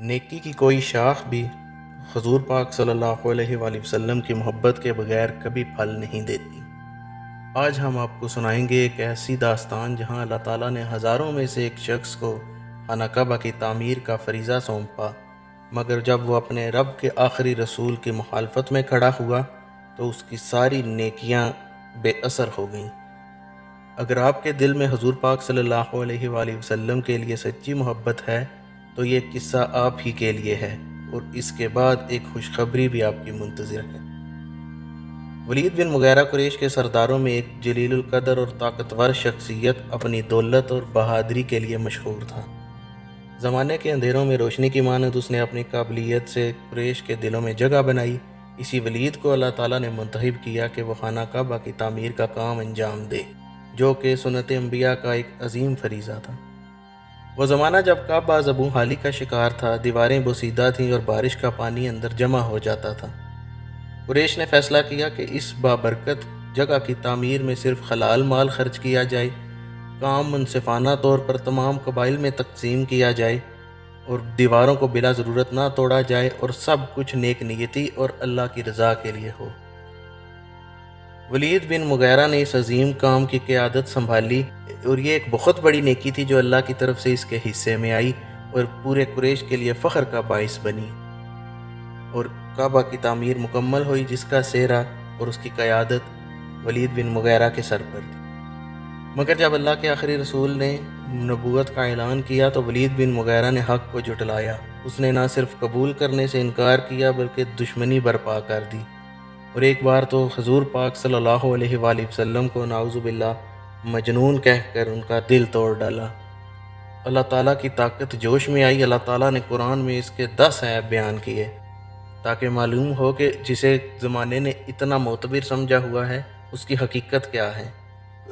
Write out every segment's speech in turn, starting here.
نیکی کی کوئی شاخ بھی حضور پاک صلی اللہ علیہ وآلہ وسلم کی محبت کے بغیر کبھی پھل نہیں دیتی۔ آج ہم آپ کو سنائیں گے ایک ایسی داستان جہاں اللہ تعالیٰ نے ہزاروں میں سے ایک شخص کو خانہ کعبہ کی تعمیر کا فریضہ سونپا، مگر جب وہ اپنے رب کے آخری رسول کی مخالفت میں کھڑا ہوا تو اس کی ساری نیکیاں بے اثر ہو گئیں۔ اگر آپ کے دل میں حضور پاک صلی اللہ علیہ وآلہ وسلم کے لیے سچی محبت ہے تو یہ قصہ آپ ہی کے لیے ہے، اور اس کے بعد ایک خوشخبری بھی آپ کی منتظر ہے۔ ولید بن مغیرہ قریش کے سرداروں میں ایک جلیل القدر اور طاقتور شخصیت اپنی دولت اور بہادری کے لیے مشہور تھا۔ زمانے کے اندھیروں میں روشنی کی مانند اس نے اپنی قابلیت سے قریش کے دلوں میں جگہ بنائی۔ اسی ولید کو اللہ تعالیٰ نے منتخب کیا کہ وہ خانہ کعبہ کی تعمیر کا کام انجام دے، جو کہ سنت انبیاء کا ایک عظیم فریضہ تھا۔ وہ زمانہ جب کعبہ زبوں حالی کا شکار تھا، دیواریں بوسیدہ تھیں اور بارش کا پانی اندر جمع ہو جاتا تھا۔ قریش نے فیصلہ کیا کہ اس بابرکت جگہ کی تعمیر میں صرف حلال مال خرچ کیا جائے، کام منصفانہ طور پر تمام قبائل میں تقسیم کیا جائے اور دیواروں کو بلا ضرورت نہ توڑا جائے، اور سب کچھ نیک نیتی اور اللہ کی رضا کے لیے ہو۔ ولید بن مغیرہ نے اس عظیم کام کی قیادت سنبھالی، اور یہ ایک بہت بڑی نیکی تھی جو اللہ کی طرف سے اس کے حصے میں آئی اور پورے قریش کے لیے فخر کا باعث بنی۔ اور کعبہ کی تعمیر مکمل ہوئی، جس کا سہرا اور اس کی قیادت ولید بن مغیرہ کے سر پر تھی۔ مگر جب اللہ کے آخری رسول نے نبوت کا اعلان کیا تو ولید بن مغیرہ نے حق کو جھٹلایا۔ اس نے نہ صرف قبول کرنے سے انکار کیا بلکہ دشمنی برپا کر دی، اور ایک بار تو حضور پاک صلی اللہ علیہ وآلہ وسلم کو نعوذ باللہ مجنون کہہ کر ان کا دل توڑ ڈالا۔ اللہ تعالیٰ کی طاقت جوش میں آئی۔ اللہ تعالیٰ نے قرآن میں اس کے 10 عیب بیان کیے تاکہ معلوم ہو کہ جسے زمانے نے اتنا معتبر سمجھا ہوا ہے اس کی حقیقت کیا ہے۔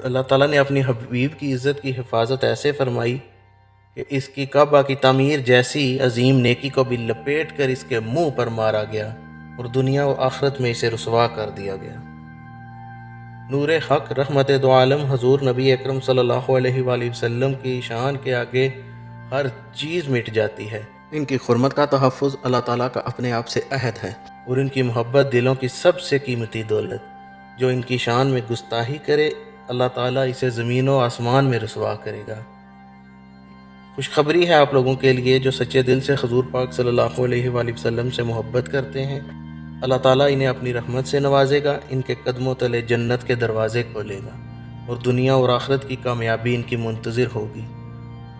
اللہ تعالیٰ نے اپنی حبیب کی عزت کی حفاظت ایسے فرمائی کہ اس کی کعبہ کی تعمیر جیسی عظیم نیکی کو بھی لپیٹ کر اس کے منہ پر مارا گیا اور دنیا و آخرت میں اسے رسوا کر دیا گیا۔ نور حق رحمت دو عالم حضور نبی اکرم صلی اللہ علیہ وآلہ وسلم کی شان کے آگے ہر چیز مٹ جاتی ہے۔ ان کی حرمت کا تحفظ اللہ تعالیٰ کا اپنے آپ سے عہد ہے، اور ان کی محبت دلوں کی سب سے قیمتی دولت۔ جو ان کی شان میں گستاخی کرے اللہ تعالیٰ اسے زمین و آسمان میں رسوا کرے گا۔ خوشخبری ہے آپ لوگوں کے لیے جو سچے دل سے حضور پاک صلی اللہ علیہ وآلہ وسلم سے محبت کرتے ہیں، اللہ تعالیٰ انہیں اپنی رحمت سے نوازے گا، ان کے قدموں تلے جنت کے دروازے کھولے گا، اور دنیا اور آخرت کی کامیابی ان کی منتظر ہوگی۔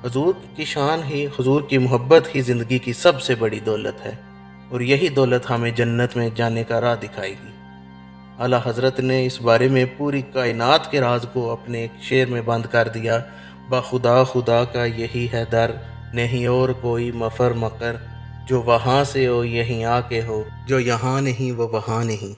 حضور کی شان ہی، حضور کی محبت ہی زندگی کی سب سے بڑی دولت ہے، اور یہی دولت ہمیں جنت میں جانے کا راہ دکھائے گی۔ اعلیٰ حضرت نے اس بارے میں پوری کائنات کے راز کو اپنے ایک شعر میں بند کر دیا: بخدا خدا کا یہی ہے در، نہیں اور کوئی مفر مکر، جو وہاں سے ہو یہیں آ کے ہو، جو یہاں نہیں وہ وہاں نہیں۔